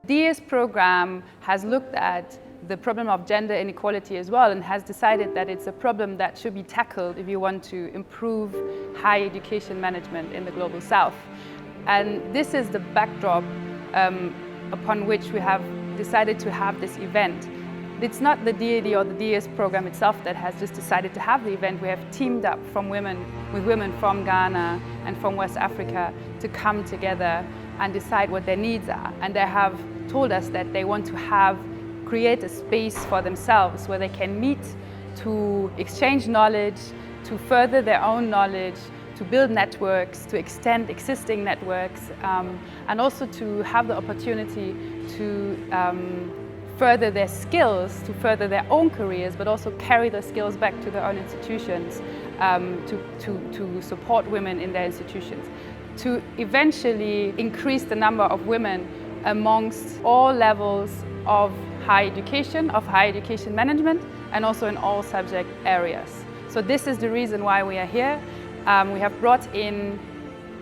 DAAD's program has looked at the problem of gender inequality as well and has decided that it's a problem that should be tackled if you want to improve higher education management in the Global South. And this is the backdrop upon which we have decided to have this event. It's not the DAAD or the DAAD's program itself that has just decided to have the event. We have teamed up with women from Ghana and from West Africa to come together and decide what their needs are. And they have told us that they want to create a space for themselves where they can meet to exchange knowledge, to further their own knowledge, to build networks, to extend existing networks, and also to have the opportunity to further their skills, to further their own careers, but also carry the skills back to their own institutions to support women in their institutions, to eventually increase the number of women amongst all levels of higher education management, and also in all subject areas. So this is the reason why we are here. We have brought in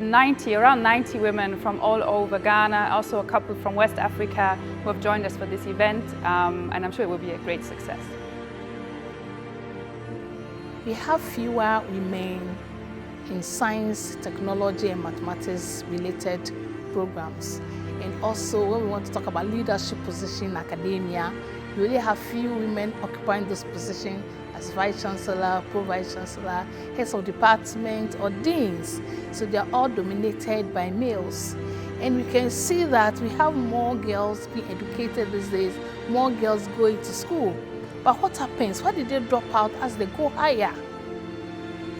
around 90 women from all over Ghana, also a couple from West Africa who have joined us for this event, and I'm sure it will be a great success. We have fewer women in science, technology and mathematics related programs. And also when we want to talk about leadership position in academia, we really have few women occupying those positions as Vice Chancellor, Pro-Vice Chancellor, heads of department or deans. So they are all dominated by males. And we can see that we have more girls being educated these days, more girls going to school. But what happens? Why did they drop out as they go higher?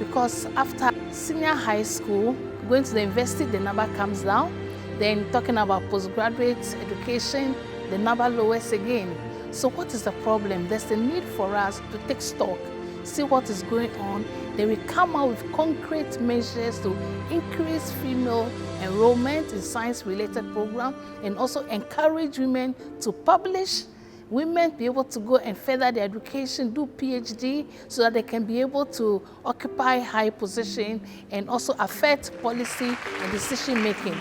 Because after senior high school, going to the university, the number comes down. Then talking about postgraduate education, the number lowers again. So what is the problem? There's a need for us to take stock, see what is going on. Then we come out with concrete measures to increase female enrollment in science-related programs and also encourage women to publish, women be able to go and further their education, do PhD, so that they can be able to occupy high position and also affect policy and decision making.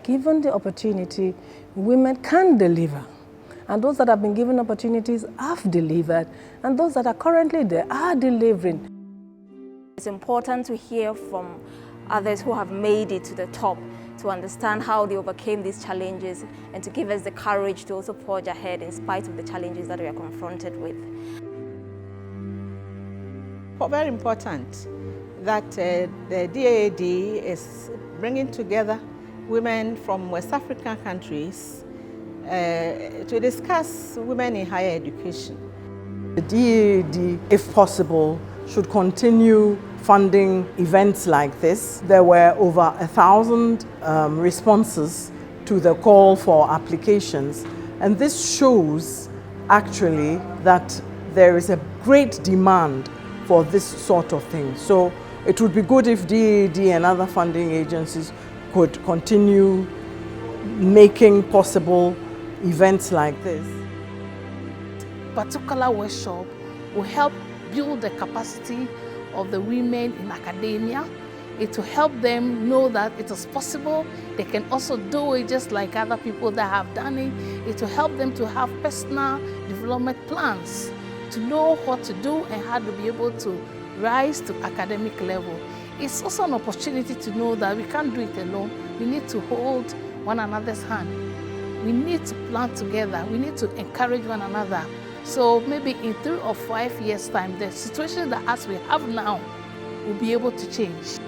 Given the opportunity, women can deliver. And those that have been given opportunities have delivered. And those that are currently there are delivering. It's important to hear from others who have made it to the top, to understand how they overcame these challenges and to give us the courage to also forge ahead in spite of the challenges that we are confronted with. Very important that the DAAD is bringing together women from West African countries to discuss women in higher education. The DAAD, if possible, should continue funding events like this. There were over 1,000 responses to the call for applications, and this shows actually that there is a great demand for this sort of thing. So it would be good if DAAD and other funding agencies could continue making possible events like this. Particular workshop will help build the capacity of the women in academia. It will help them know that it is possible. They can also do it just like other people that have done it. It will help them to have personal development plans, to know what to do and how to be able to rise to academic level. It's also an opportunity to know that we can't do it alone. We need to hold one another's hand. We need to plan together. We need to encourage one another. So maybe in 3 or 5 years' time, the situation that as we have now will be able to change.